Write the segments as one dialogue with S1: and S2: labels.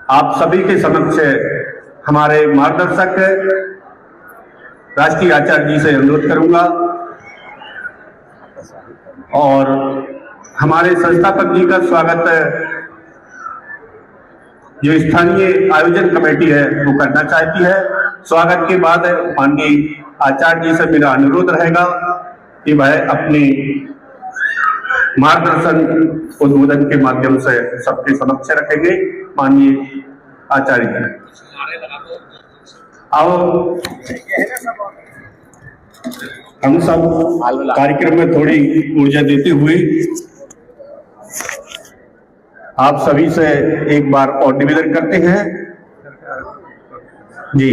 S1: आप सभी के समक्ष हमारे मार्गदर्शक राष्ट्रीय आचार्य जी से अनुरोध करूंगा और हमारे संस्थापक जी का स्वागत जो स्थानीय आयोजन कमेटी है वो करना चाहती है। स्वागत के बाद माननीय आचार्य जी से मेरा अनुरोध रहेगा कि वह अपने मार्गदर्शन उद्बोधन के माध्यम से सबके समक्ष रखेंगे। माननीय आचार्य जी आओ हम सब कार्यक्रम में थोड़ी ऊर्जा देते हुए आप सभी से एक बार और निवेदन करते हैं जी।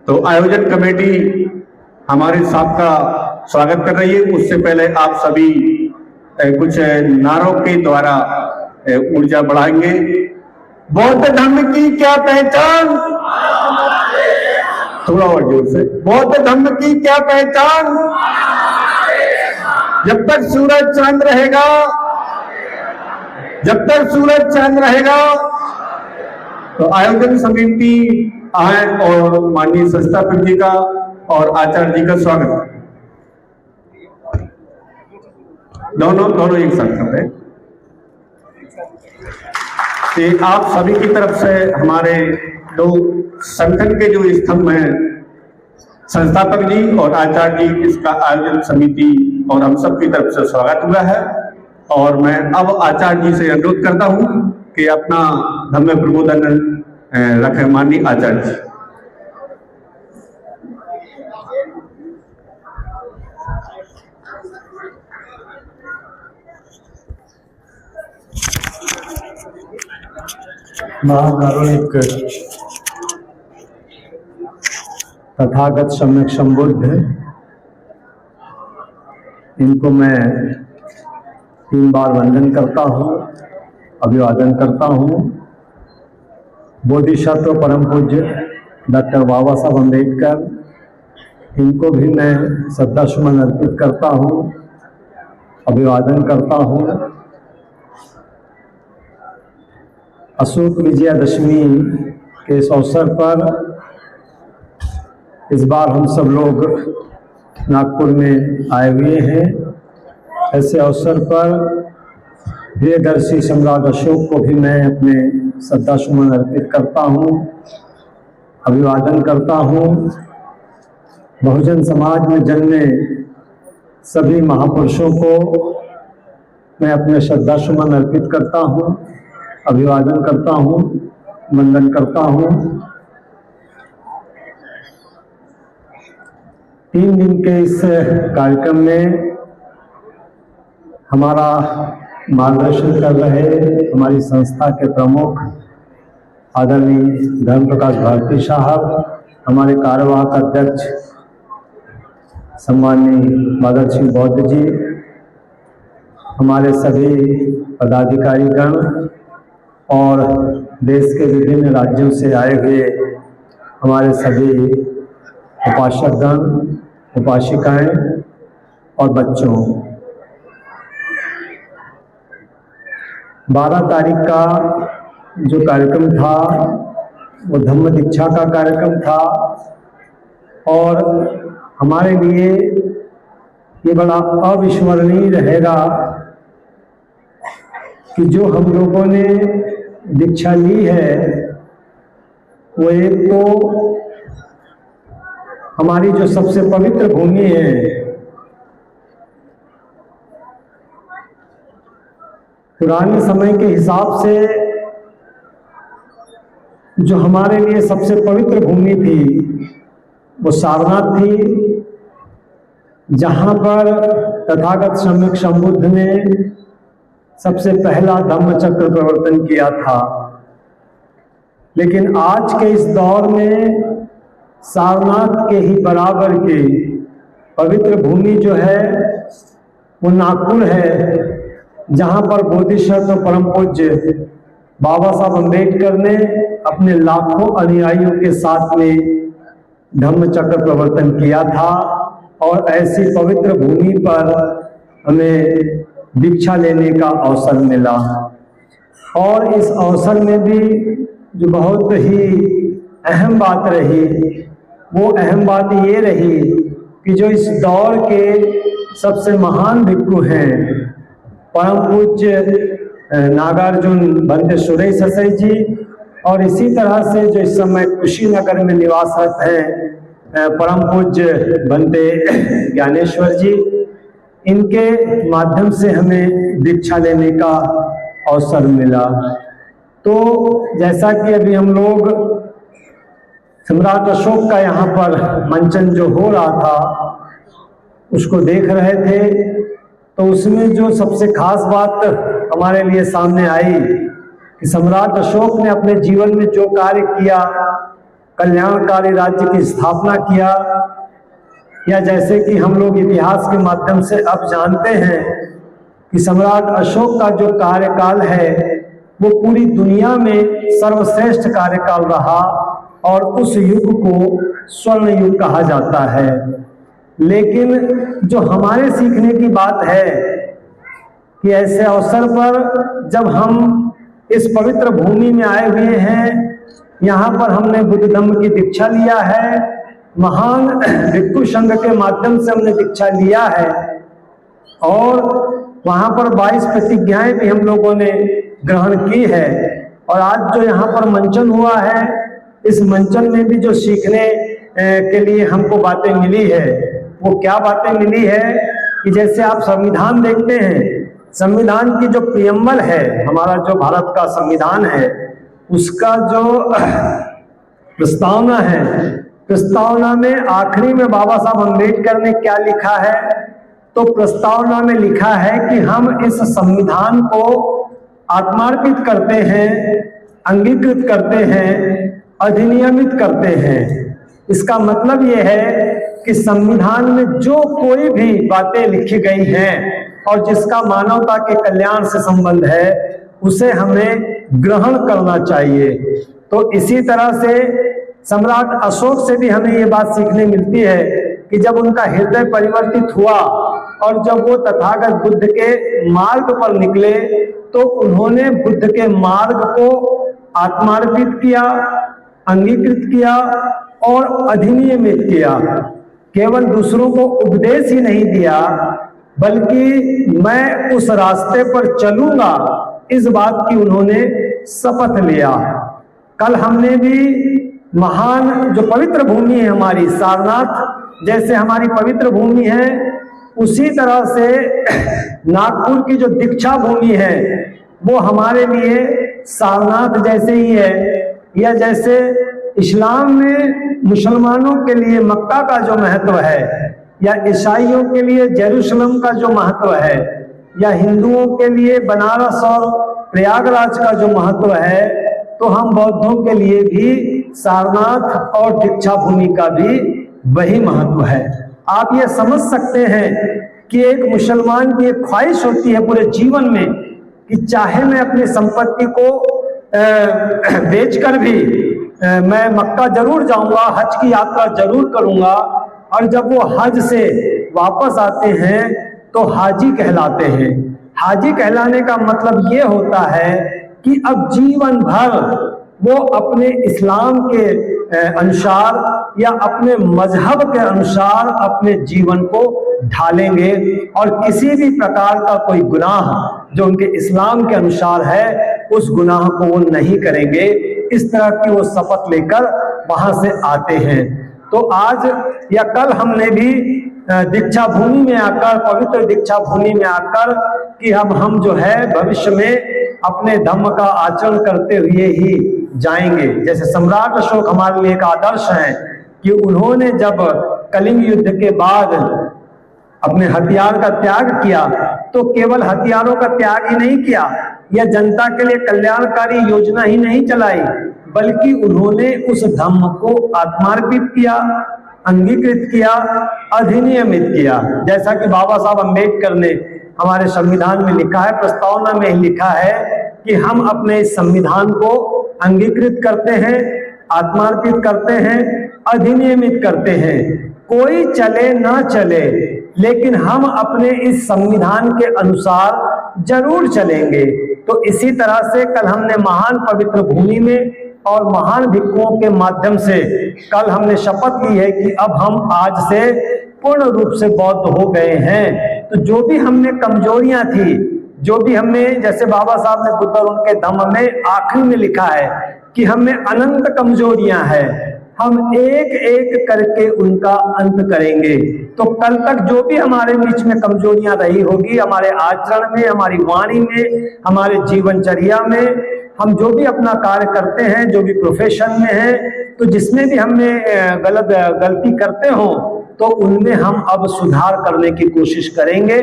S1: तो आयोजन कमेटी हमारे साथ का स्वागत कर रही है। उससे पहले आप सभी कुछ नारों के द्वारा ऊर्जा बढ़ाएंगे। बौद्ध धर्म की क्या पहचान, थोड़ा और जोर से, बौद्ध धर्म की क्या पहचान, जब तक सूरज चांद रहेगा, जब तक सूरज चांद रहेगा। तो आयोजन समिति आए और माननीय संस्थापक जी का और आचार्य जी का स्वागत दोनों एक साथ कर रहे हैं। आप सभी की तरफ से हमारे दो संगठन के जो स्तंभ हैं, संस्थापक जी और आचार्य जी, इसका आयोजन समिति और हम सब की तरफ से स्वागत हुआ है। और मैं अब आचार्य जी से अनुरोध करता हूं कि अपना धम्म प्रबोधन रखें। माननीय आचार्य जी।
S2: महाकारुणिक तथागत सम्यक संबुद्ध, इनको मैं 3 बार वंदन करता हूँ, अभिवादन करता हूँ। बोधिसत्व परम पूज्य डॉक्टर बाबा साहब अम्बेडकर, इनको भी मैं श्रद्धा सुमन अर्पित करता हूँ, अभिवादन करता हूँ। अशोक विजयादशमी के इस अवसर पर इस बार हम सब लोग नागपुर में आए हुए हैं। ऐसे अवसर पर प्रियदर्शी सम्राट अशोक को भी मैं अपने श्रद्धा सुमन अर्पित करता हूँ, अभिवादन करता हूँ। बहुजन समाज में जन्मे सभी महापुरुषों को मैं अपने श्रद्धा सुमन अर्पित करता हूँ, अभिवादन करता हूँ, वंदन करता हूँ। 3 दिन के इस कार्यक्रम में हमारा मार्गदर्शन कर रहे हमारी संस्था के प्रमुख आदरणीय धर्म प्रकाश भारती साहब, हमारे कार्यवाहक अध्यक्ष सम्माननीय बादल सिंह बौद्ध जी, हमारे सभी पदाधिकारीगण और देश के विभिन्न राज्यों से आए हुए हमारे सभी उपासकगण, उपासिकाएं और बच्चों। 12 तारीख का जो कार्यक्रम था वो धम्म दीक्षा का कार्यक्रम था और हमारे लिए ये बड़ा अविस्मरणीय रहेगा कि जो हम लोगों ने दीक्षा ली है वो एक तो हमारी जो सबसे पवित्र भूमि है, पुराने समय के हिसाब से जो हमारे लिए सबसे पवित्र भूमि थी वो सारनाथ थी, जहाँ पर तथागत सम्यक संबुद्ध ने सबसे पहला धम्मचक्र प्रवर्तन किया था। लेकिन आज के इस दौर में सारनाथ के ही बराबर की पवित्र भूमि जो है वो नागपुर है, जहाँ पर बोधिसत्व परम पूज्य बाबा साहब अम्बेडकर ने अपने लाखों अनुयायियों के साथ में धम्मचक्र प्रवर्तन किया था। और ऐसी पवित्र भूमि पर हमें दीक्षा लेने का अवसर मिला और इस अवसर में भी जो बहुत ही अहम बात रही, वो अहम बात ये रही कि जो इस दौर के सबसे महान भिक्षु हैं, परम पूज्य नागार्जुन बनते सुरेश ससई जी, और इसी तरह से जो इस समय कुशीनगर में निवासरत हैं परम पूज्य बनते ज्ञानेश्वर जी, इनके माध्यम से हमें दीक्षा लेने का अवसर मिला। तो जैसा कि अभी हम लोग सम्राट अशोक का यहाँ पर मंचन जो हो रहा था उसको देख रहे थे, तो उसमें जो सबसे खास बात हमारे लिए सामने आई कि सम्राट अशोक ने अपने जीवन में जो कार्य किया, कल्याणकारी राज्य की स्थापना किया, या जैसे कि हम लोग इतिहास के माध्यम से अब जानते हैं कि सम्राट अशोक का जो कार्यकाल है वो पूरी दुनिया में सर्वश्रेष्ठ कार्यकाल रहा और उस युग को स्वर्ण युग कहा जाता है। लेकिन जो हमारे सीखने की बात है कि ऐसे अवसर पर जब हम इस पवित्र भूमि में आए हुए हैं, यहाँ पर हमने बुद्ध धम्म की दीक्षा लिया है, महान भिक्षु संघ के माध्यम से हमने दीक्षा लिया है, और वहाँ पर 22 प्रतिज्ञाएं भी हम लोगों ने ग्रहण की है। और आज जो यहाँ पर मंचन हुआ है, इस मंचन में भी जो सीखने के लिए हमको बातें मिली है, वो क्या बातें मिली है कि जैसे आप संविधान देखते हैं, संविधान की जो प्रियम्बल है, हमारा जो भारत का संविधान है, उसका जो प्रस्तावना है, प्रस्तावना में आखिरी में बाबा साहब अम्बेडकर ने क्या लिखा है, तो प्रस्तावना में लिखा है कि हम इस संविधान को आत्मार्पित करते हैं, अंगीकृत करते हैं, अधिनियमित करते हैं। इसका मतलब यह है कि संविधान में जो कोई भी बातें लिखी गई हैं और जिसका मानवता के कल्याण से संबंध है, उसे हमें ग्रहण करना चाहिए। तो इसी तरह से सम्राट अशोक से भी हमें ये बात सीखने मिलती है कि जब उनका हृदय परिवर्तित हुआ और जब वो तथागत बुद्ध के मार्ग पर निकले, तो उन्होंने बुद्ध के मार्ग को आत्मार्पित किया, अंगीकृत किया और अधिनियमित किया। केवल दूसरों को उपदेश ही नहीं दिया, बल्कि मैं उस रास्ते पर चलूंगा, इस बात की उन्होंने शपथ लिया। कल हमने भी महान जो पवित्र भूमि है हमारी, सारनाथ जैसे हमारी पवित्र भूमि है, उसी तरह से नागपुर की जो दीक्षा भूमि है वो हमारे लिए सारनाथ जैसे ही है। या जैसे इस्लाम में मुसलमानों के लिए मक्का का जो महत्व है, या ईसाइयों के लिए जेरूशलम का जो महत्व है, या हिंदुओं के लिए बनारस और प्रयागराज का जो महत्व है, तो हम बौद्धों के लिए भी सारनाथ और दीक्षा भूमि का भी वही महत्व है। आप ये समझ सकते हैं कि एक मुसलमान की एक ख्वाहिश होती है पूरे जीवन में कि चाहे मैं अपनी संपत्ति को बेचकर भी मैं मक्का जरूर जाऊंगा, हज की यात्रा जरूर करूंगा, और जब वो हज से वापस आते हैं तो हाजी कहलाते हैं। हाजी कहलाने का मतलब ये होता है कि अब जीवन भर वो अपने इस्लाम के अनुसार या अपने मजहब के अनुसार अपने जीवन को ढालेंगे, और किसी भी प्रकार का कोई गुनाह जो उनके इस्लाम के अनुसार है उस गुनाह को वो नहीं करेंगे। इस तरह की वो शपथ लेकर वहां से आते हैं। तो आज या कल हमने भी दीक्षा भूमि में आकर, पवित्र दीक्षा भूमि में आकर कि अब हम जो है भविष्य में अपने धम्म का आचरण करते हुए ही जाएंगे। जैसे सम्राट अशोक हमारे लिए एक आदर्श है कि उन्होंने जब कलिंग युद्ध के बाद अपने हथियार का त्याग किया, तो केवल हथियारों का त्याग ही नहीं किया या जनता के लिए कल्याणकारी योजना ही नहीं चलाई, बल्कि उन्होंने उस धम्म को आत्मार्पित किया, अंगीकृत किया, अधिनियमित किया। जैसा कि बाबा साहब अम्बेडकर ने हमारे संविधान में लिखा है, प्रस्तावना में लिखा है कि हम अपने इस संविधान को अंगीकृत करते हैं, आत्मार्पित करते हैं, अधिनियमित करते हैं। कोई चले ना चले, लेकिन हम अपने इस संविधान के अनुसार जरूर चलेंगे। तो इसी तरह से कल हमने महान पवित्र भूमि में और महान भिक्षुओं के माध्यम से कल हमने शपथ ली है कि अब हम आज से पूर्ण रूप से बौद्ध हो गए हैं। तो जो भी हमने कमजोरियां थी, जो भी हमें, जैसे बाबा साहब ने बुद्ध और उनके धम्म में आखिरी में लिखा है कि हमें अनंत कमजोरियां हैं, हम एक एक करके उनका अंत करेंगे। तो कल तक जो भी हमारे बीच में कमजोरियां रही होगी, हमारे आचरण में, हमारी वाणी में, हमारे जीवनचर्या में, हम जो भी अपना कार्य करते हैं, जो भी प्रोफेशन में है, तो जिसमें भी हमें गलती करते हो तो उनमें हम अब सुधार करने की कोशिश करेंगे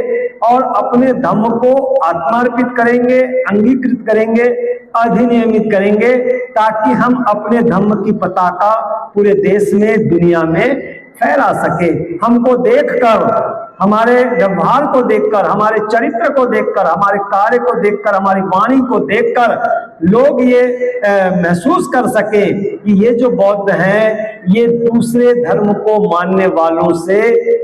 S2: और अपने धम्म को आत्मार्पित करेंगे, अंगीकृत करेंगे, अधिनियमित करेंगे, ताकि हम अपने धम्म की पताका पूरे देश में, दुनिया में फैला सके। हमको देखकर, हमारे व्यवहार को देखकर, हमारे चरित्र को देखकर, हमारे कार्य को देखकर, हमारी वाणी को देखकर लोग ये महसूस कर सके कि ये जो बौद्ध हैं ये दूसरे धर्म को मानने वालों से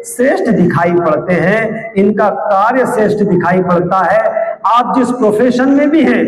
S2: श्रेष्ठ दिखाई पड़ते हैं, इनका कार्य श्रेष्ठ दिखाई पड़ता है। आप जिस प्रोफेशन में भी हैं,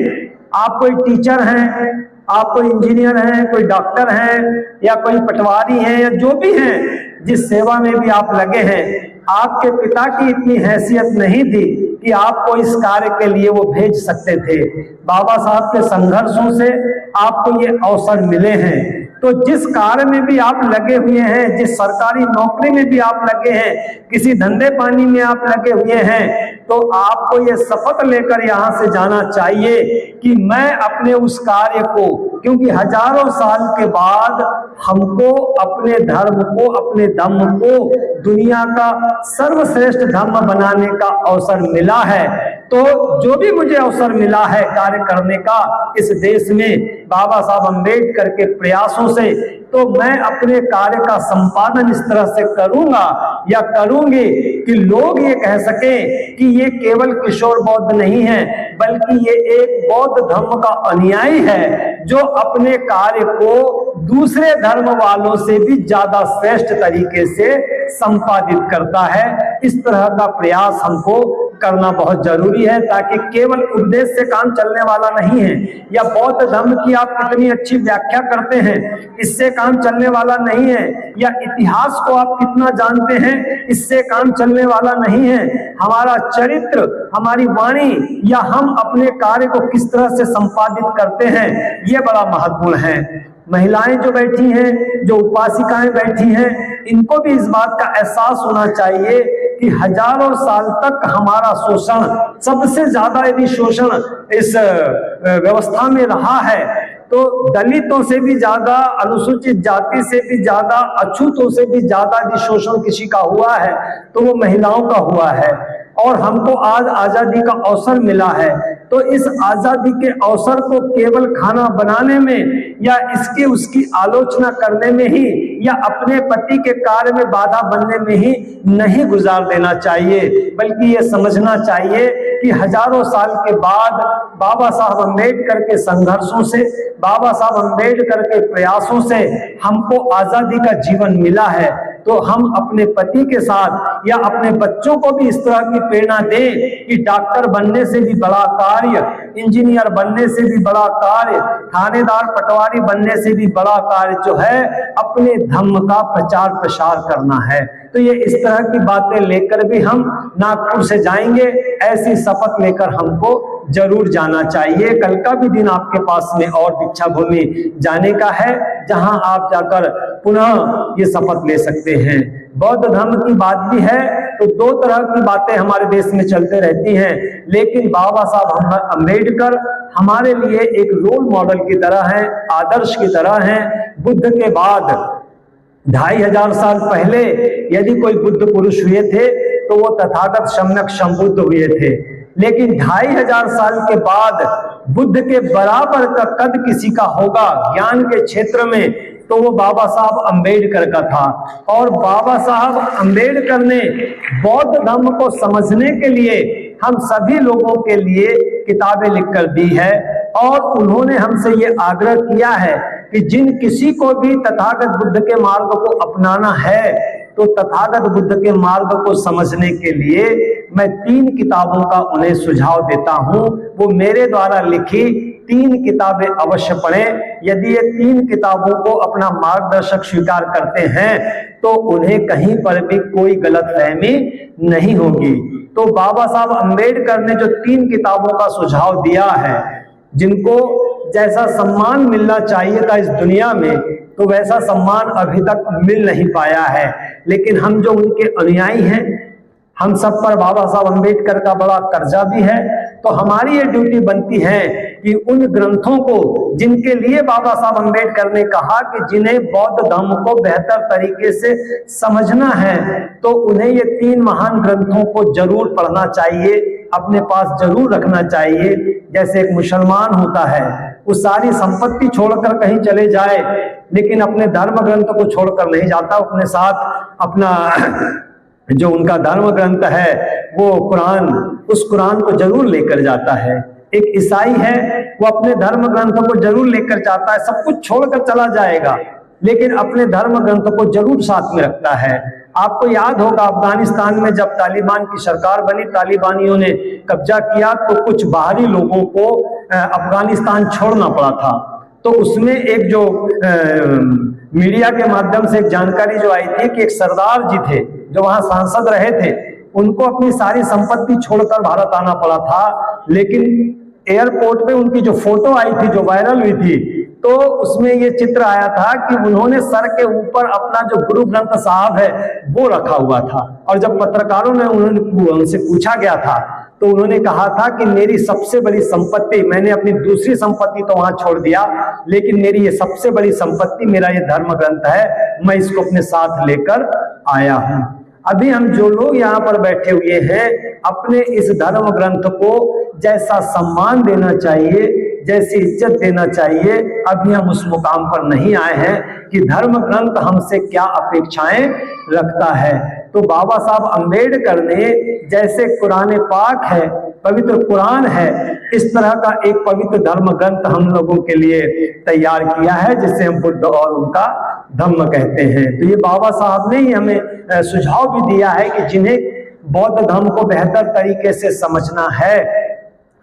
S2: आप कोई टीचर हैं, आप कोई इंजीनियर हैं, कोई डॉक्टर हैं, या कोई पटवारी हैं, या जो भी हैं, जिस सेवा में भी आप लगे हैं, आपके पिता की इतनी हैसियत नहीं थी कि आपको इस कार्य के लिए वो भेज सकते थे। बाबा साहब के संघर्षों से आपको ये अवसर मिले हैं। तो जिस कार्य में भी आप लगे हुए हैं, जिस सरकारी नौकरी में भी आप लगे हैं, किसी धंधे पानी में आप लगे हुए हैं, तो आपको ये शपथ लेकर यहाँ से जाना चाहिए कि मैं अपने उस कार्य को, क्योंकि हजारों साल के बाद हमको अपने धर्म को, अपने धम्म को दुनिया का सर्वश्रेष्ठ धर्म बनाने का अवसर मिला है। तो जो भी मुझे अवसर मिला है कार्य करने का इस देश में बाबा साहब अम्बेडकर के प्रयासों से, तो मैं अपने कार्य का संपादन इस तरह से करूंगा या करूंगी कि लोग ये कह सके कि ये केवल किशोर बौद्ध नहीं है, बल्कि ये एक बौद्ध धर्म का अनुयायी है जो अपने कार्य को दूसरे धर्म वालों से भी ज्यादा श्रेष्ठ तरीके से संपादित करता है। इस तरह का प्रयास हमको करना बहुत जरूरी है, ताकि केवल उपदेश से काम चलने वाला नहीं है, या बौद्ध धर्म की आप कितनी अच्छी व्याख्या करते हैं इससे काम चलने वाला नहीं है, या इतिहास को आप कितना जानते हैं इससे काम चलने वाला नहीं है। हमारा चरित्र, हमारी वाणी, या हम अपने कार्य को किस तरह से संपादित करते हैं, ये बड़ा महत्वपूर्ण है। महिलाएं जो बैठी हैं, जो उपासिकाएं बैठी हैं, इनको भी इस बात का एहसास होना चाहिए कि हजारों साल तक हमारा शोषण, सबसे ज्यादा यदि शोषण इस व्यवस्था में रहा है तो दलितों से भी ज्यादा, अनुसूचित जाति से भी ज्यादा, अछूतों से भी ज्यादा यदि शोषण किसी का हुआ है तो वो महिलाओं का हुआ है। और हमको आज आजादी का अवसर मिला है, तो इस आजादी के अवसर को केवल खाना बनाने में या इसकी उसकी आलोचना करने में ही, या अपने पति के कार्य में बाधा बनने में ही नहीं गुजार देना चाहिए, बल्कि ये समझना चाहिए कि हजारों साल के बाद बाबा साहब अम्बेडकर के संघर्षों से, बाबा साहब अम्बेडकर के प्रयासों से हमको आजादी का जीवन मिला है। तो हम अपने पति के साथ या अपने बच्चों को भी इस तरह की प्रेरणा दें कि डॉक्टर बनने से भी बड़ा कार्य, इंजीनियर बनने से भी बड़ा कार्य, थानेदार पटवारी बनने से भी बड़ा कार्य जो है अपने धम्म का प्रचार प्रसार करना है। तो ये इस तरह की बातें लेकर भी हम नागपुर से जाएंगे, ऐसी शपथ लेकर हमको जरूर जाना चाहिए। कल का भी दिन आपके पास में और दीक्षा भूमि जाने का है, जहां आप जाकर पुनः ये शपथ ले सकते हैं। बौद्ध धर्म की बात भी है तो दो तरह की बातें हमारे देश में चलते रहती हैं, लेकिन बाबा साहब अम्बेडकर हमारे लिए एक रोल मॉडल की तरह है, आदर्श की तरह है। बुद्ध के बाद 2500 साल पहले यदि कोई बुद्ध पुरुष हुए थे तो वो तथागत सम्यक संबुद्ध हुए थे, लेकिन 2500 साल के बाद बुद्ध के बराबर का कद किसी का होगा ज्ञान के क्षेत्र में तो वो बाबा साहब अम्बेडकर का था। और बाबा साहब अम्बेडकर ने बौद्ध धर्म को समझने के लिए हम सभी लोगों के लिए किताबें लिखकर दी है, और उन्होंने हमसे ये आग्रह किया है कि जिन किसी को भी तथागत बुद्ध के मार्ग को अपनाना है तो तथागत बुद्ध के मार्ग को समझने के लिए मैं 3 किताबों का उन्हें सुझाव देता हूं। वो मेरे द्वारा लिखी 3 किताबें अवश्य पढ़ें। यदि ये 3 किताबों को अपना मार्गदर्शक स्वीकार करते हैं तो उन्हें कहीं पर भी कोई गलतफहमी नहीं होगी। तो बाबा साहब अम्बेडकर ने जो 3 किताबों का सुझाव दिया है, जिनको जैसा सम्मान मिलना चाहिए था इस दुनिया में, तो वैसा सम्मान अभी तक मिल नहीं पाया है। लेकिन हम जो उनके अनुयायी हैं, हम सब पर बाबा साहब अम्बेडकर का बड़ा कर्जा भी है, तो हमारी ये ड्यूटी बनती है कि उन ग्रंथों को, जिनके लिए बाबा साहब अम्बेडकर ने कहा कि जिन्हें बौद्ध धर्म को बेहतर तरीके से समझना है, तो उन्हें ये 3 महान ग्रंथों को जरूर पढ़ना चाहिए, अपने पास जरूर रखना चाहिए। जैसे एक मुसलमान होता है, वो सारी संपत्ति छोड़कर कहीं चले जाए, लेकिन अपने धर्म ग्रंथ को छोड़कर नहीं जाता, अपने साथ अपना जो उनका धर्म ग्रंथ है वो कुरान, उस कुरान को जरूर लेकर जाता है। एक ईसाई है, वो अपने धर्म ग्रंथ को जरूर लेकर जाता है, सब कुछ छोड़कर चला जाएगा, लेकिन अपने धर्म ग्रंथ को जरूर साथ में रखता है। आपको याद होगा अफगानिस्तान में जब तालिबान की सरकार बनी, तालिबानियों ने कब्जा किया, तो कुछ बाहरी लोगों को अफगानिस्तान छोड़ना पड़ा था। तो उसमें एक जो मीडिया के माध्यम से एक जानकारी जो आई थी कि एक सरदार जी थे जो वहां सांसद रहे थे, उनको अपनी सारी संपत्ति छोड़कर भारत आना पड़ा था। लेकिन एयरपोर्ट पे उनकी जो फोटो आई थी, जो वायरल हुई थी, तो उसमें ये चित्र आया था कि उन्होंने सर के ऊपर अपना जो गुरु ग्रंथ साहब है वो रखा हुआ था। और जब पत्रकारों ने उनसे पूछा गया था, तो उन्होंने कहा था कि मेरी सबसे बड़ी संपत्ति, मैंने अपनी दूसरी संपत्ति तो वहां छोड़ दिया, लेकिन मेरी ये सबसे बड़ी संपत्ति मेरा ये धर्म ग्रंथ है, मैं इसको अपने साथ लेकर आया हूं। अभी हम जो लोग यहाँ पर बैठे हुए हैं, अपने इस धर्म ग्रंथ को जैसा सम्मान देना चाहिए, जैसी इज्जत देना चाहिए, अभी हम उस मुकाम पर नहीं आए हैं कि धर्म ग्रंथ हमसे क्या अपेक्षाएं रखता है। तो बाबा साहब अम्बेडकर ने जैसे कुरान पाक है, पवित्र कुरान है, इस तरह का एक पवित्र धर्म ग्रंथ हम लोगों के लिए तैयार किया है, जिसे हम बुद्ध और उनका धम्म कहते हैं। तो ये बाबा साहब ने ही हमें सुझाव भी दिया है कि जिन्हें बौद्ध धर्म को बेहतर तरीके से समझना है,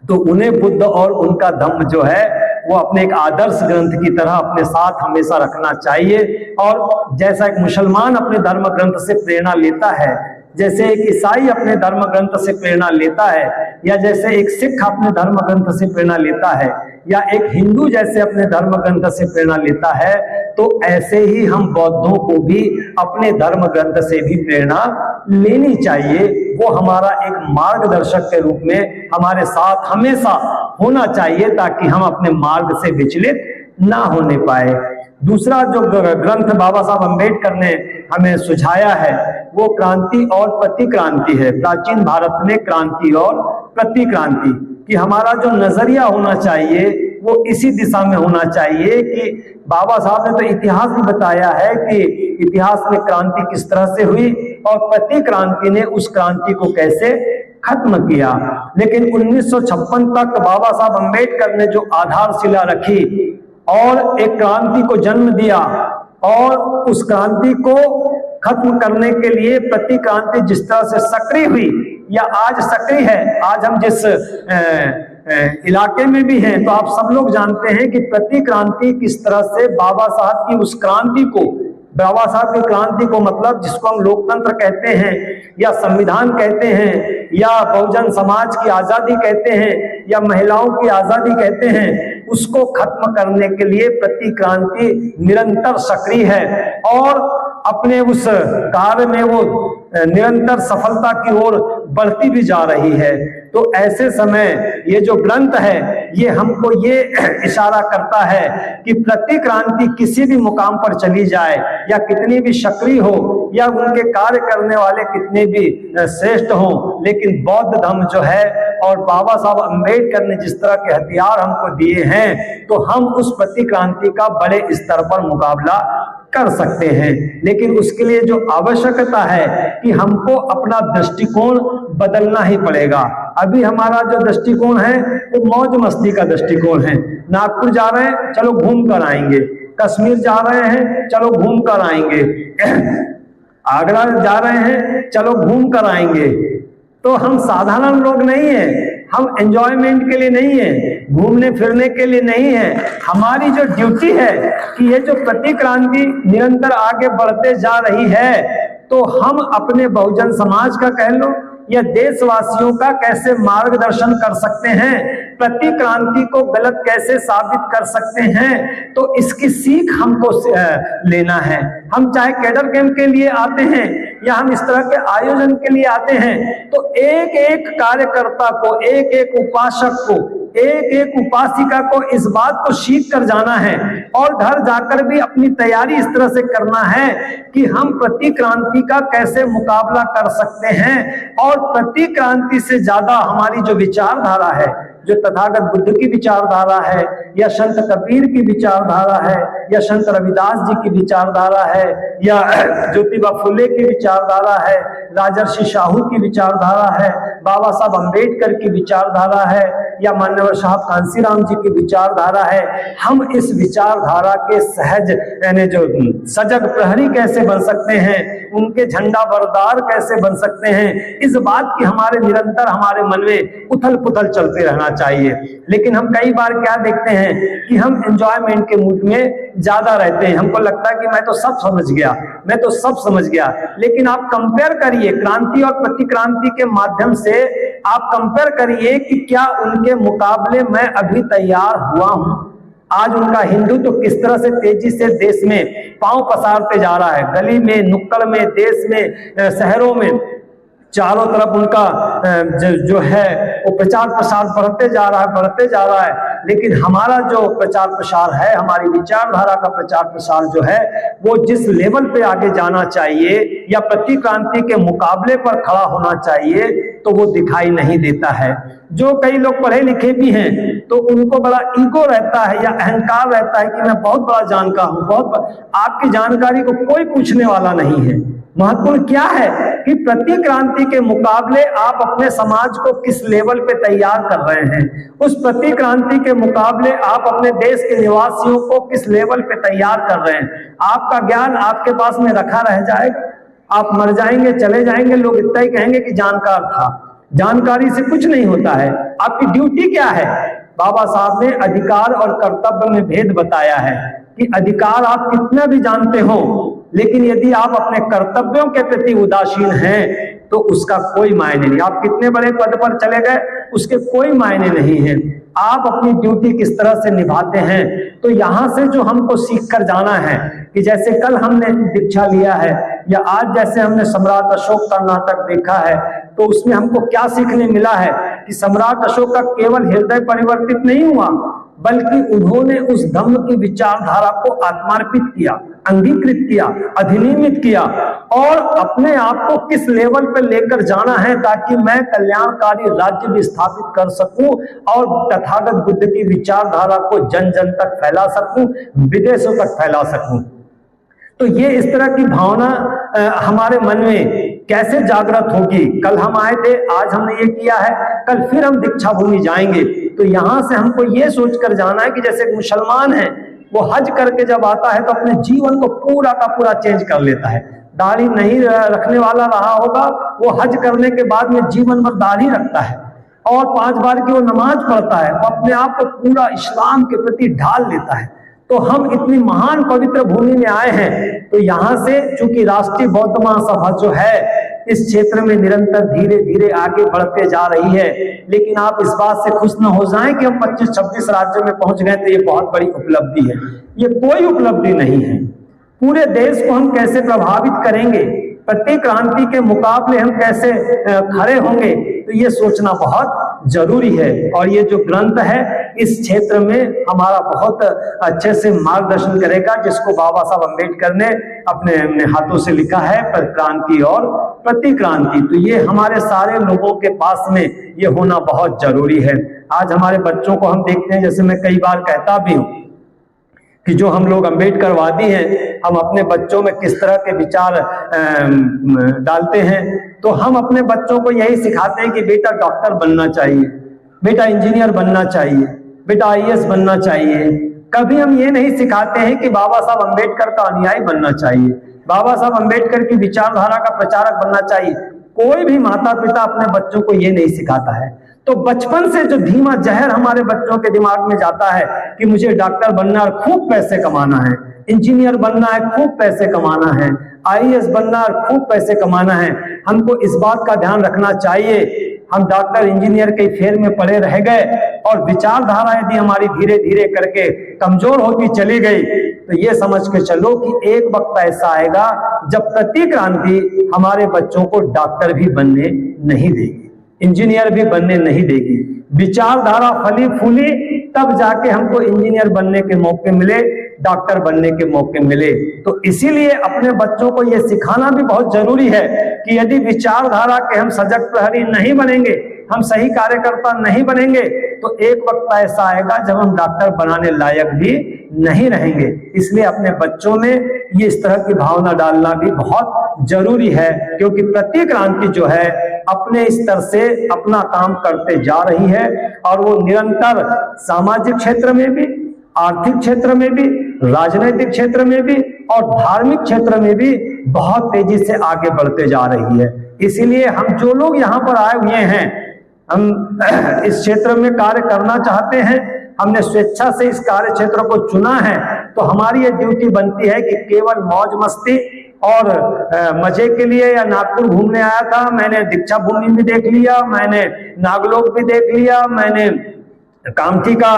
S2: तो उन्हें बुद्ध और उनका धम्म जो है वो अपने एक आदर्श ग्रंथ की तरह अपने साथ हमेशा रखना चाहिए। और जैसा एक मुसलमान अपने धर्म ग्रंथ से प्रेरणा लेता है, जैसे एक ईसाई अपने धर्म ग्रंथ से प्रेरणा लेता है, या जैसे एक सिख अपने धर्म ग्रंथ से प्रेरणा लेता है, या एक हिंदू जैसे अपने धर्म ग्रंथ से प्रेरणा लेता है, तो ऐसे ही हम बौद्धों को भी अपने धर्म ग्रंथ से भी प्रेरणा लेनी चाहिए। वो हमारा एक मार्गदर्शक के रूप में हमारे साथ हमेशा होना चाहिए, ताकि हम अपने मार्ग से विचलित ना होने पाए। दूसरा जो ग्रंथ बाबा साहब अम्बेडकर ने हमें सुझाया है वो क्रांति और प्रतिक्रांति है। प्राचीन भारत में क्रांति और प्रतिक्रांति कि हमारा जो नजरिया होना चाहिए वो इसी दिशा में होना चाहिए कि बाबा साहब ने तो इतिहास भी बताया है कि इतिहास में क्रांति किस तरह से हुई और प्रतिक्रांति ने उस क्रांति को कैसे खत्म किया। लेकिन 1956 तक बाबा साहब अम्बेडकर ने जो आधारशिला रखी और एक क्रांति को जन्म दिया, और उस क्रांति को खत्म करने के लिए प्रतिक्रांति जिस तरह से सक्रिय हुई या आज सक्रिय है, आज हम जिस इलाके में भी हैं, तो आप सब लोग जानते हैं कि प्रतिक्रांति किस तरह से बाबा साहब की उस क्रांति को, बाबा साहब की क्रांति को मतलब जिसको हम लोकतंत्र कहते हैं या संविधान कहते हैं या बहुजन समाज की आजादी कहते हैं या महिलाओं की आजादी कहते हैं, उसको खत्म करने के लिए प्रतिक्रांति निरंतर सक्रिय है और अपने उस कार्य में वो निरंतर सफलता की ओर बढ़ती भी जा रही है। तो ऐसे समय ये जो ग्रंथ है ये हमको ये इशारा करता है कि प्रतिक्रांति किसी भी मुकाम पर चली जाए या कितनी भी सक्रिय हो या उनके कार्य करने वाले कितने भी श्रेष्ठ हों, लेकिन बौद्ध धर्म जो है और बाबा साहब अम्बेडकर ने जिस तरह के हथियार हमको दिए हैं, तो हम उस प्रतिक्रांति का बड़े स्तर पर मुकाबला कर सकते हैं। लेकिन उसके लिए जो आवश्यकता है कि हमको अपना दृष्टिकोण बदलना ही पड़ेगा। अभी हमारा जो दृष्टिकोण है वो मौज मस्ती का दृष्टिकोण है। नागपुर जा रहे हैं, चलो घूम कर आएंगे। कश्मीर जा रहे हैं, चलो घूम कर आएंगे। आगरा जा रहे हैं, चलो घूम कर आएंगे। तो हम साधारण लोग नहीं हैं, हम एंजॉयमेंट के लिए नहीं है, घूमने फिरने के लिए नहीं है। हमारी जो ड्यूटी है कि ये जो प्रतिक्रांति निरंतर आगे बढ़ते जा रही है, तो हम अपने बहुजन समाज का कह लो या देशवासियों का कैसे मार्गदर्शन कर सकते हैं, प्रतिक्रांति को गलत कैसे साबित कर सकते हैं, तो इसकी सीख हमको लेना है। हम चाहे कैडर कैंप के लिए आते हैं या हम इस तरह के आयोजन के लिए आते हैं, तो एक एक कार्यकर्ता को, एक एक उपासक को, एक एक उपासिका को इस बात को सीख कर जाना है और घर जाकर भी अपनी तैयारी इस तरह से करना है कि हम प्रतिक्रांति का कैसे मुकाबला कर सकते हैं। और प्रतिक्रांति से ज्यादा हमारी जो विचारधारा है, जो तथागत बुद्ध की विचारधारा है या संत कबीर की विचारधारा है या संत रविदास जी की विचारधारा है या ज्योतिबा फुले की विचारधारा है, राजर्षि साहू की विचारधारा है, बाबा साहब अम्बेडकर की विचारधारा है या मान्यवर साहब कांसीराम जी की विचारधारा है, हम इस विचारधारा के सहज यानी जो सजग प्रहरी कैसे बन सकते हैं, उनके झंडा बरदार कैसे बन सकते हैं, इस बात की हमारे निरंतर हमारे मन में उथल पुथल चलते रहना चाहिए। लेकिन हम कई बार क्या देखते हैं कि हम एंजॉयमेंट के मूड में ज्यादा रहते हैं। हमको लगता है कि मैं तो सब समझ गया, मैं तो सब समझ गया। लेकिन आप कंपेयर करिए क्रांति और प्रतिक्रांति के माध्यम से, आप कंपेयर करिए कि क्या उनके मुकाबले मैं अभी तैयार हुआ हूं। आज उनका हिंदुत्व तो किस तरह से तेजी से देश में पांव पसारते जा रहा है, गली में, नुक्कड़ में, देश में, शहरों में, चारों तरफ उनका जो है वो प्रचार प्रसार बढ़ते जा रहा है, बढ़ते जा रहा है। लेकिन हमारा जो प्रचार प्रसार है, हमारी विचारधारा का प्रचार प्रसार जो है, वो जिस लेवल पे आगे जाना चाहिए या प्रतिक्रांति के मुकाबले पर खड़ा होना चाहिए, तो वो दिखाई नहीं देता है। जो कई लोग पढ़े लिखे भी हैं, तो उनको बड़ा ईगो रहता है या अहंकार रहता है कि मैं बहुत बड़ा जानकार हूं, आपकी जानकारी को कोई पूछने वाला नहीं है। महत्वपूर्ण क्या है कि प्रतिक्रांति के मुकाबले आप अपने समाज को किस लेवल पे तैयार कर रहे हैं, उस प्रतिक्रांति के मुकाबले आप अपने देश के निवासियों को किस लेवल पे तैयार कर रहे हैं। आपका ज्ञान आपके पास में रखा रह जाएगा, आप मर जाएंगे, चले जाएंगे, लोग इतना ही कहेंगे कि जानकार था। जानकारी से कुछ नहीं होता है। आपकी ड्यूटी क्या है? बाबा साहब ने अधिकार और कर्तव्य में भेद बताया है कि अधिकार आप कितना भी जानते हो, लेकिन यदि आप अपने कर्तव्यों के प्रति उदासीन हैं, तो उसका कोई मायने नहीं। आप कितने बड़े पद पर चले गए, उसके कोई मायने नहीं है। आप अपनी ड्यूटी किस तरह से निभाते हैं, तो यहां से जो हमको सीख कर जाना है कि जैसे कल हमने दीक्षा लिया है या आज जैसे हमने सम्राट अशोक का नाटक देखा है, तो उसमें हमको क्या सीखने मिला है कि सम्राट अशोक का केवल हृदय परिवर्तित नहीं हुआ, बल्कि उन्होंने उस धम्म की विचारधारा को आत्मार्पित किया, अंगीकृत किया, अधिनियमित किया और अपने आप को किस लेवल पर लेकर जाना है ताकि मैं कल्याणकारी राज्य भी स्थापित कर सकूं और तथागत बुद्ध की विचारधारा को जन जन तक फैला सकूं, विदेशों तक फैला सकूं। तो ये इस तरह की भावना हमारे मन में कैसे जागृत होगी। कल हम आए थे, आज हमने ये किया है, कल फिर हम दीक्षा भूमि जाएंगे। तो यहां से हमको ये सोचकर जाना है कि जैसे मुसलमान है, वो हज करके जब आता है तो अपने जीवन को पूरा का पूरा चेंज कर लेता है। दाढ़ी नहीं रखने वाला रहा होगा, वो हज करने के बाद में जीवन भर दाढ़ी रखता है और 5 बार की वो नमाज पढ़ता है, वो अपने आप को पूरा इस्लाम के प्रति ढाल लेता है। तो हम इतनी महान पवित्र भूमि में आए हैं, तो यहाँ से चूंकि राष्ट्रीय बौद्ध महासभा जो है इस क्षेत्र में निरंतर धीरे धीरे आगे बढ़ते जा रही है, लेकिन आप इस बात से खुश न हो जाएं कि हम 25-26 राज्यों में पहुंच गए तो ये बहुत बड़ी उपलब्धि है। ये कोई उपलब्धि नहीं है। पूरे देश को हम कैसे प्रभावित करेंगे, प्रतिक्रांति के मुकाबले हम कैसे खड़े होंगे, तो ये सोचना बहुत जरूरी है। और ये जो ग्रंथ है इस क्षेत्र में हमारा बहुत अच्छे से मार्गदर्शन करेगा, जिसको बाबा साहब अम्बेडकर ने अपने हाथों से लिखा है, क्रांति और प्रतिक्रांति। तो ये हमारे सारे लोगों के पास में ये होना बहुत जरूरी है। आज हमारे बच्चों को हम देखते हैं, जैसे मैं कई बार कहता भी हूं कि जो हम लोग अम्बेडकरवादी हैं, हम अपने बच्चों में किस तरह के विचार डालते हैं, तो हम अपने बच्चों को यही सिखाते हैं कि बेटा डॉक्टर बनना चाहिए, बेटा इंजीनियर बनना चाहिए, बेटा IAS बनना चाहिए। कभी हम ये नहीं सिखाते हैं कि बाबा साहब अम्बेडकर का अनुयायी बनना चाहिए, बाबा साहब अम्बेडकर की विचारधारा का प्रचारक बनना चाहिए। कोई भी माता पिता अपने बच्चों को ये नहीं सिखाता है। तो बचपन से जो धीमा जहर हमारे बच्चों के दिमाग में जाता है कि मुझे डॉक्टर बनना है, खूब पैसे कमाना है, इंजीनियर बनना है, खूब पैसे कमाना है, आईएएस बनना है, खूब पैसे कमाना है, हमको इस बात का ध्यान रखना चाहिए हम डॉक्टर इंजीनियर के फेर में पड़े रह गए और विचारधारा यदि हमारी धीरे धीरे करके कमजोर होती चली गई तो ये समझ के चलो कि एक वक्त ऐसा आएगा जब प्रतिक्रांति हमारे बच्चों को डॉक्टर भी बनने नहीं देगी, इंजीनियर भी बनने नहीं देगी। विचारधारा फली फूली तब जाके हमको इंजीनियर बनने के मौके मिले, डॉक्टर बनने के मौके मिले। तो इसीलिए अपने बच्चों को यह सिखाना भी बहुत जरूरी है कि यदि विचारधारा के हम सजग प्रहरी नहीं बनेंगे, हम सही कार्यकर्ता नहीं बनेंगे तो एक वक्त ऐसा आएगा जब हम डॉक्टर बनाने लायक भी नहीं रहेंगे। इसलिए अपने बच्चों में ये इस तरह की भावना डालना भी बहुत जरूरी है, क्योंकि प्रतिक्रांति जो है अपने स्तर से अपना काम करते जा रही है और वो निरंतर सामाजिक क्षेत्र में भी, आर्थिक क्षेत्र में भी, राजनीतिक क्षेत्र में भी और धार्मिक क्षेत्र में भी बहुत तेजी से आगे बढ़ते जा रही है। इसीलिए हम जो लोग यहाँ पर आए हुए हैं, हम इस क्षेत्र में कार्य करना चाहते हैं, हमने स्वेच्छा से इस कार्य क्षेत्र को चुना है, तो हमारी ये ड्यूटी बनती है कि केवल मौज मस्ती और मजे के लिए या नागपुर घूमने आया था, मैंने दीक्षा भूमि भी देख लिया, मैंने नागलोक भी देख लिया, मैंने कामठी का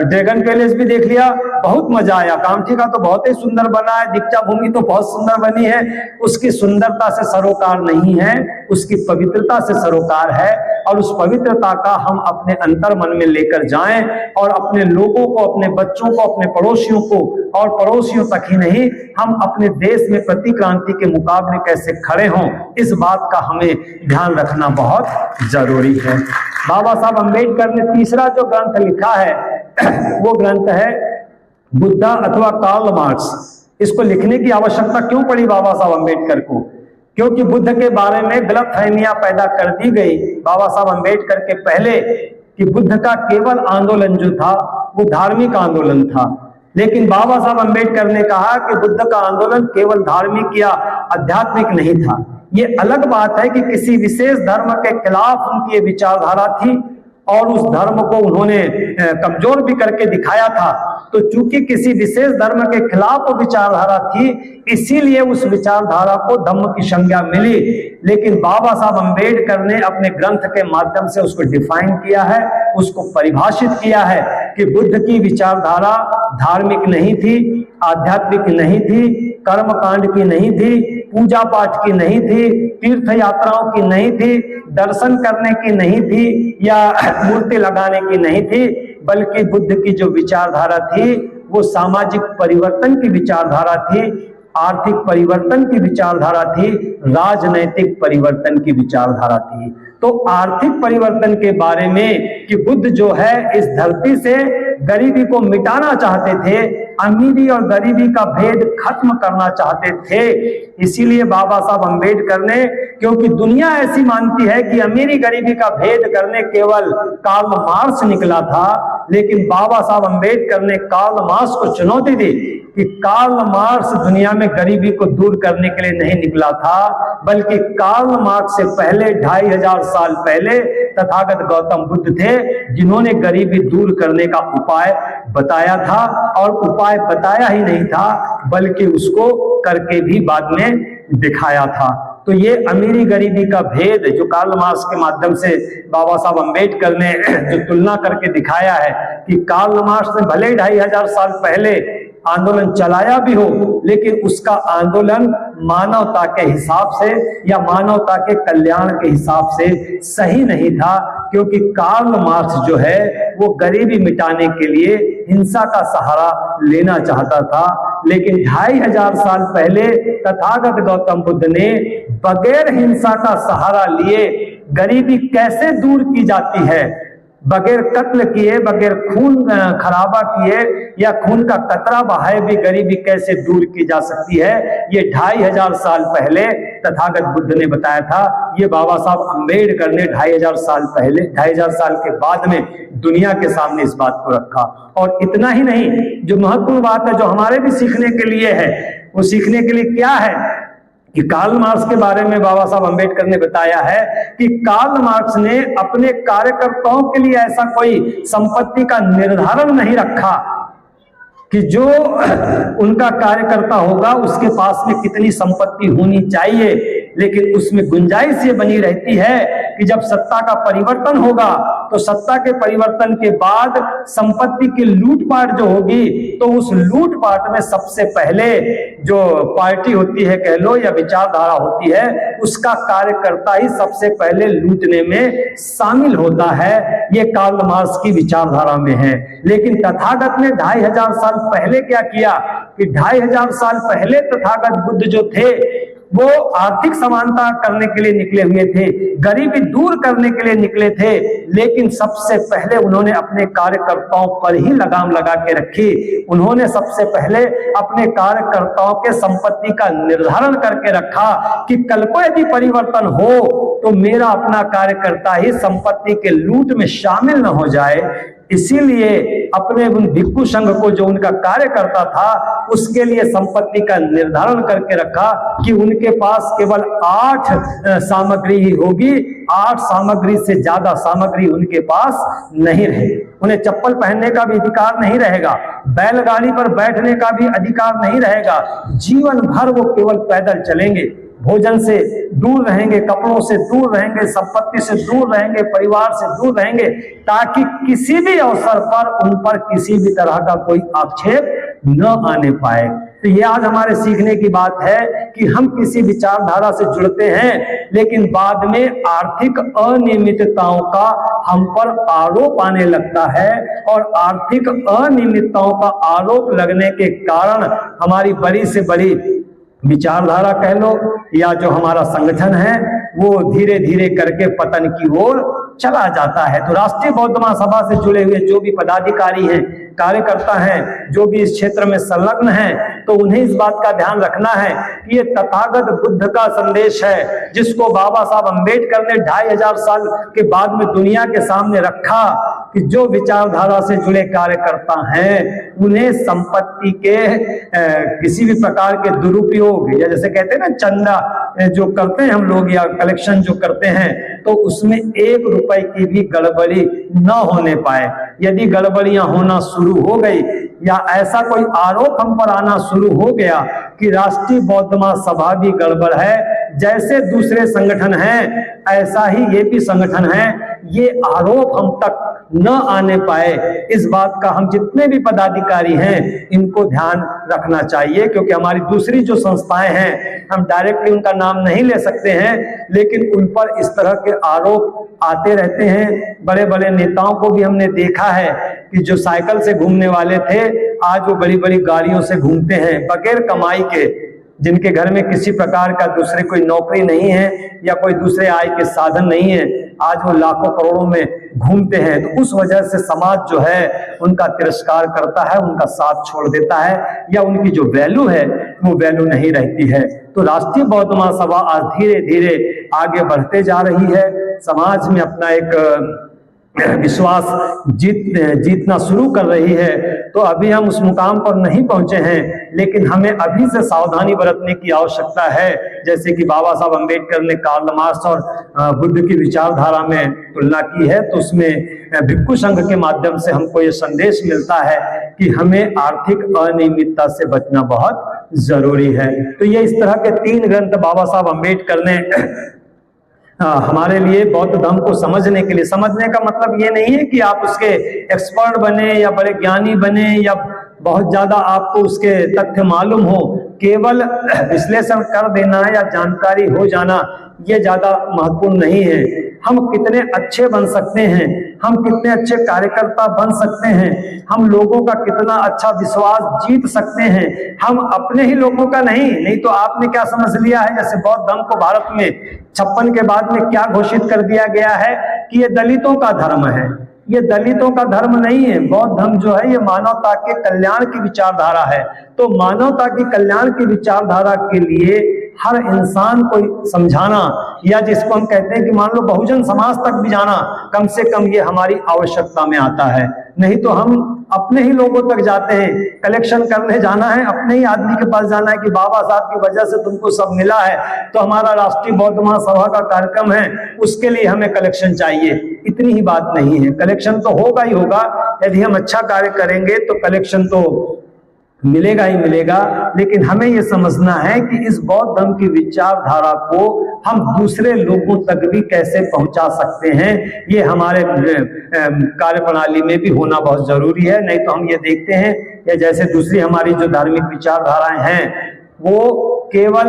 S2: ड्रैगन पैलेस भी देख लिया, बहुत मजा आया। कामठी का तो बहुत ही सुंदर बना है, दीक्षा भूमि तो बहुत सुंदर बनी है। उसकी सुंदरता से सरोकार नहीं है, उसकी पवित्रता से सरोकार है और उस पवित्रता का हम अपने अंतर मन में लेकर जाएं और अपने लोगों को, अपने बच्चों को, अपने पड़ोसियों को और पड़ोसियों तक ही नहीं, हम अपने देश में प्रतिक्रांति के मुकाबले कैसे खड़े हों, इस बात का हमें ध्यान रखना बहुत जरूरी है। बाबा साहब अम्बेडकर ने तीसरा जो ग्रंथ लिखा है वो ग्रंथ है बुद्धा अथवा कार्ल मार्क्स। इसको लिखने की आवश्यकता क्यों पड़ी बाबा साहब अम्बेडकर को? क्योंकि बुद्ध के बारे में गलतफहमियां पैदा कर दी गई बाबा साहब अम्बेडकर के पहले कि बुद्ध का केवल आंदोलन जो था वो धार्मिक आंदोलन था, लेकिन बाबा साहब अम्बेडकर ने कहा कि बुद्ध का आंदोलन केवल धार्मिक या आध्यात्मिक नहीं था। ये अलग बात है कि किसी विशेष धर्म के खिलाफ उनकी ये विचारधारा थी और उस धर्म को उन्होंने कमजोर भी करके दिखाया था। तो चूंकि किसी विशेष धर्म के खिलाफ वो विचारधारा थी, इसीलिए उस विचारधारा को धम्म की संज्ञा मिली। लेकिन बाबा साहब अम्बेडकर ने अपने ग्रंथ के माध्यम से उसको डिफाइन किया है, उसको परिभाषित किया है कि बुद्ध की विचारधारा धार्मिक नहीं थी, आध्यात्मिक नहीं थी, कर्मकांड की नहीं थी, पूजा पाठ की नहीं थी, तीर्थ यात्राओं की नहीं थी, दर्शन करने की नहीं थी या मूर्ति लगाने की नहीं थी, बल्कि बुद्ध की जो विचारधारा थी वो सामाजिक परिवर्तन की विचारधारा थी, आर्थिक परिवर्तन की विचारधारा थी, राजनैतिक परिवर्तन की विचारधारा थी। तो आर्थिक परिवर्तन के बारे में कि बुद्ध जो है इस धरती से गरीबी को मिटाना चाहते थे, अमीरी और गरीबी का भेद खत्म करना चाहते थे। इसीलिए बाबा साहब अम्बेडकर ने, क्योंकि दुनिया ऐसी मानती है कि अमीरी गरीबी का भेद करने केवल कार्ल मार्क्स निकला था, लेकिन बाबा साहब अम्बेडकर ने कार्ल मार्क्स को चुनौती दी कि कार्ल मार्क्स दुनिया में गरीबी को दूर करने के लिए नहीं निकला था, बल्कि कार्ल मार्क्स से पहले 2500 साल पहले तथागत गौतम बुद्ध थे जिन्होंने गरीबी दूर करने का उपाय बताया था। और उपाय बताया ही नहीं था बल्कि उसको करके भी बाद में दिखाया था। तो ये अमीरी गरीबी का भेद जो कार्ल मार्क्स के माध्यम से बाबा साहब अम्बेडकर ने जो तुलना करके दिखाया है कि कार्ल मार्क्स ने भले 2500 साल पहले आंदोलन चलाया भी हो, लेकिन उसका आंदोलन मानवता के हिसाब से या मानवता के कल्याण के हिसाब से सही नहीं था, क्योंकि कार्ल मार्क्स जो है वो गरीबी मिटाने के लिए हिंसा का सहारा लेना चाहता था। लेकिन 2500 साल पहले तथागत गौतम बुद्ध ने बगैर हिंसा का सहारा लिए गरीबी कैसे दूर की जाती है, बगैर कत्ल किए, बगैर खून खराबा किए या खून का कतरा बहाए भी गरीबी कैसे दूर की जा सकती है, ये 2500 साल पहले तथागत बुद्ध ने बताया था। ये बाबा साहब अम्बेडकर ने 2500 साल पहले, 2500 साल के बाद में दुनिया के सामने इस बात को रखा। और इतना ही नहीं, जो महत्वपूर्ण बात है जो हमारे भी सीखने के लिए है, वो सीखने के लिए क्या है कि कार्ल मार्क्स के बारे में बाबा साहब अम्बेडकर ने बताया है कि कार्ल मार्क्स ने अपने कार्यकर्ताओं के लिए ऐसा कोई संपत्ति का निर्धारण नहीं रखा कि जो उनका कार्यकर्ता होगा उसके पास में कितनी संपत्ति होनी चाहिए, लेकिन उसमें गुंजाइश ये बनी रहती है कि जब सत्ता का परिवर्तन होगा तो सत्ता के परिवर्तन के बाद संपत्ति की लूटपाट जो होगी तो उस लूटपाट में सबसे पहले जो पार्टी होती है कह लो या विचारधारा होती है उसका कार्यकर्ता ही सबसे पहले लूटने में शामिल होता है। ये कार्ल मार्क्स की विचारधारा में है। लेकिन तथागत ने 2500 साल पहले क्या किया कि 2500 साल पहले तथागत बुद्ध जो थे वो आर्थिक समानता करने के लिए निकले हुए थे, गरीबी दूर करने के लिए निकले थे, लेकिन सबसे पहले उन्होंने अपने कार्यकर्ताओं पर ही लगाम लगा के रखी। उन्होंने सबसे पहले अपने कार्यकर्ताओं के संपत्ति का निर्धारण करके रखा कि कल को यदि परिवर्तन हो तो मेरा अपना कार्यकर्ता ही संपत्ति के लूट में शामिल न हो जाए। इसीलिए अपने उन भिक्षु संघ को जो उनका कार्यकर्ता था उसके लिए संपत्ति का निर्धारण करके रखा कि उनके पास केवल 8 सामग्री ही होगी, 8 सामग्री से ज्यादा सामग्री उनके पास नहीं रहे। उन्हें चप्पल पहनने का भी अधिकार नहीं रहेगा, बैलगाड़ी पर बैठने का भी अधिकार नहीं रहेगा, जीवन भर वो केवल पैदल चलेंगे, भोजन से दूर रहेंगे, कपड़ों से दूर रहेंगे, संपत्ति से दूर रहेंगे, परिवार से दूर रहेंगे, ताकि किसी भी अवसर पर उन पर किसी भी तरह का कोई आक्षेप न आने पाए। तो ये आज हमारे सीखने की बात है कि हम किसी विचारधारा से जुड़ते हैं लेकिन बाद में आर्थिक अनियमितताओं का हम पर आरोप आने लगता है और आर्थिक अनियमितताओं का आरोप लगने के कारण हमारी बड़ी से बड़ी विचारधारा कह लो या जो हमारा संगठन है वो धीरे धीरे करके पतन की ओर चला जाता है। तो राष्ट्रीय बौद्ध महासभा से जुड़े हुए जो भी पदाधिकारी हैं, कार्यकर्ता हैं, जो भी इस क्षेत्र में संलग्न हैं, तो उन्हें इस बात का ध्यान रखना है कि ये तथागत बुद्ध का संदेश है जिसको बाबा साहब अम्बेडकर ने 2500 साल के बाद में दुनिया के सामने रखा कि जो विचारधारा से जुड़े कार्यकर्ता हैं उन्हें संपत्ति के किसी भी प्रकार के दुरुपयोग या जैसे कहते हैं ना चंदा जो करते हैं हम लोग या कलेक्शन जो करते हैं तो उसमें 1 रुपए की भी गड़बड़ी न होने पाए। यदि गड़बड़ियां होना शुरू हो गई या ऐसा कोई आरोप हम पर आना शुरू हो गया कि राष्ट्रीय बौद्ध महासभा भी गड़बड़ है, जैसे दूसरे संगठन हैं ऐसा ही ये भी संगठन है, ये आरोप हम तक न आने पाए, इस बात का हम जितने भी पदाधिकारी हैं इनको ध्यान रखना चाहिए। क्योंकि हमारी दूसरी जो संस्थाएं हैं हम डायरेक्टली उनका नाम नहीं ले सकते हैं लेकिन उन पर इस तरह के आरोप आते रहते हैं। बड़े बड़े नेताओं को भी हमने देखा है कि जो साइकिल से घूमने वाले थे आज वो बड़ी बड़ी गाड़ियों से घूमते हैं बगैर कमाई के, जिनके घर में किसी प्रकार का दूसरे कोई नौकरी नहीं है या कोई दूसरे आय के साधन नहीं है, आज वो लाखों करोड़ों में घूमते हैं। तो उस वजह से समाज जो है उनका तिरस्कार करता है, उनका साथ छोड़ देता है या उनकी जो वैल्यू है वो वैल्यू नहीं रहती है। तो राष्ट्रीय बौद्ध महासभा आज धीरे धीरे आगे बढ़ते जा रही है, समाज में अपना एक विश्वास जीतना शुरू कर रही है। तो अभी हम उस मुकाम पर नहीं पहुंचे हैं लेकिन हमें अभी से सावधानी बरतने की आवश्यकता है। जैसे कि बाबा साहब अम्बेडकर ने कार्ल मार्क्स और बुद्ध की विचारधारा में तुलना की है तो उसमें भिक्षु संघ के माध्यम से हमको ये संदेश मिलता है कि हमें आर्थिक अनियमितता से बचना बहुत जरूरी है। तो ये इस तरह के 3 ग्रंथ बाबा साहब अम्बेडकर ने हमारे लिए बौद्ध धर्म को समझने के लिए, समझने का मतलब ये नहीं है कि आप उसके एक्सपर्ट बने या बड़े ज्ञानी बने या बहुत ज्यादा आपको उसके तथ्य मालूम हो, केवल विश्लेषण कर देना या जानकारी हो जाना ये ज्यादा महत्वपूर्ण नहीं है। हम कितने अच्छे बन सकते हैं, हम कितने अच्छे कार्यकर्ता बन सकते हैं, हम लोगों का कितना अच्छा विश्वास जीत सकते हैं, हम अपने ही लोगों का नहीं तो आपने क्या समझ लिया है जैसे बौद्ध धर्म को भारत में 56 के बाद में क्या घोषित कर दिया गया है कि ये दलितों का धर्म है। ये दलितों का धर्म नहीं है, बौद्ध धर्म जो है ये मानवता के कल्याण की विचारधारा है। तो मानवता की कल्याण की विचारधारा के लिए हर इंसान को समझाना, या जिसको हम कहते हैं कि मान लो बहुजन समाज तक भी जाना, कम से कम ये हमारी आवश्यकता में आता है। नहीं तो हम अपने ही लोगों तक जाते हैं, कलेक्शन करने जाना है, अपने ही आदमी के पास जाना है कि बाबा साहब की वजह से तुमको सब मिला है, तो हमारा राष्ट्रीय बौद्ध महासभा का कार्यक्रम है, उसके लिए हमें कलेक्शन चाहिए। इतनी ही बात नहीं है, कलेक्शन तो होगा ही होगा। यदि हम अच्छा कार्य करेंगे तो कलेक्शन तो मिलेगा ही मिलेगा, लेकिन हमें यह समझना है कि इस बौद्ध धर्म की विचारधारा को हम दूसरे लोगों तक भी कैसे पहुंचा सकते हैं, ये हमारे कार्य प्रणाली में भी होना बहुत जरूरी है। नहीं तो हम ये देखते हैं कि जैसे दूसरी हमारी जो धार्मिक विचारधाराएं हैं वो केवल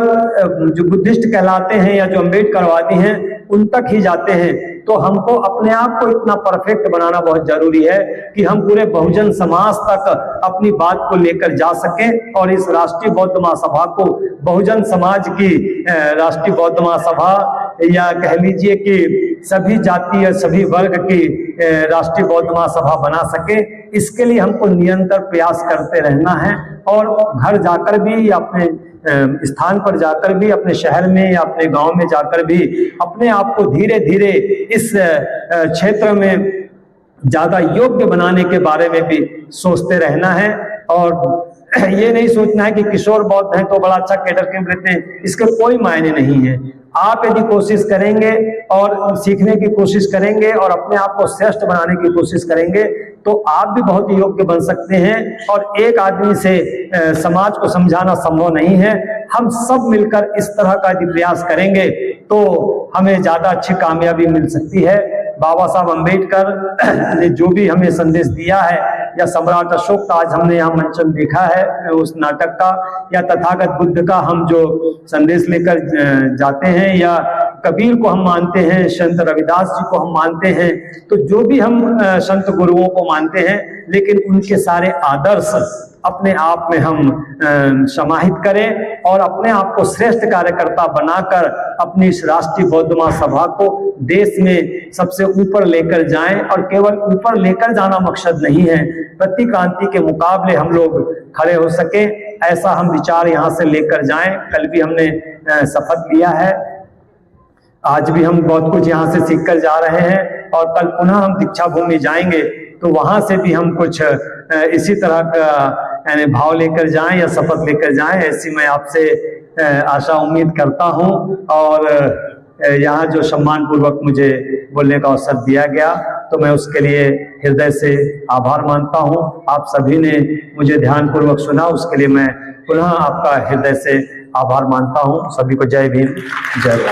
S2: जो बुद्धिस्ट कहलाते हैं या जो अम्बेडकरवादी हैं उन तक ही जाते हैं। तो हमको अपने आप को इतना परफेक्ट बनाना बहुत जरूरी है कि हम पूरे बहुजन समाज तक अपनी बात को लेकर जा सकें, और इस राष्ट्रीय बौद्ध महासभा को बहुजन समाज की राष्ट्रीय बौद्ध महासभा, या कह लीजिए कि सभी जाति और सभी वर्ग की राष्ट्रीय बौद्ध महासभा बना सके। इसके लिए हमको निरंतर प्रयास करते रहना है, और घर जाकर भी या अपने स्थान पर जाकर भी, अपने शहर में या अपने गांव में जाकर भी अपने आप को धीरे धीरे इस क्षेत्र में ज्यादा योग्य बनाने के बारे में भी सोचते रहना है। और ये नहीं सोचना है कि किशोर बौद्ध हैं तो बड़ा अच्छा कैडर कैंप रहते हैं, इसके कोई मायने नहीं है। आप यदि कोशिश करेंगे और सीखने की कोशिश करेंगे और अपने आप को श्रेष्ठ बनाने की कोशिश करेंगे तो आप भी बहुत योग्य बन सकते हैं। और एक आदमी से समाज को समझाना संभव नहीं है। हम सब मिलकर इस तरह का यदि प्रयास करेंगे तो हमें ज्यादा अच्छी कामयाबी मिल सकती है। बाबा साहब अम्बेडकर ने जो भी हमें संदेश दिया है, या सम्राट अशोक का आज हमने यहाँ मंचन देखा है उस नाटक का, या तथागत बुद्ध का हम जो संदेश लेकर जाते हैं, या कबीर को हम मानते हैं, संत रविदास जी को हम मानते हैं, तो जो भी हम संत गुरुओं को मानते हैं, लेकिन उनके सारे आदर्श अपने आप में हम समाहित करें और अपने आप को श्रेष्ठ कार्यकर्ता बनाकर अपनी इस राष्ट्रीय बौद्ध महासभा को देश में सबसे ऊपर लेकर जाएं। और केवल ऊपर लेकर जाना मकसद नहीं है, प्रति क्रांति के मुकाबले हम लोग खड़े हो सके, ऐसा हम विचार यहाँ से लेकर जाएं। कल भी हमने शपथ लिया है, आज भी हम बहुत कुछ यहाँ से सीख कर जा रहे हैं, और कल पुनः हम दीक्षा भूमि जाएंगे तो वहां से भी हम कुछ इसी तरह का यानी भाव लेकर जाएं या शपथ लेकर जाएं, ऐसी मैं आपसे आशा उम्मीद करता हूं। और यहाँ जो सम्मान पूर्वक मुझे बोलने का अवसर दिया गया तो मैं उसके लिए हृदय से आभार मानता हूं। आप सभी ने मुझे ध्यान पूर्वक सुना, उसके लिए मैं पुनः आपका हृदय से आभार मानता हूं। सभी को जय भीम, जय भारत।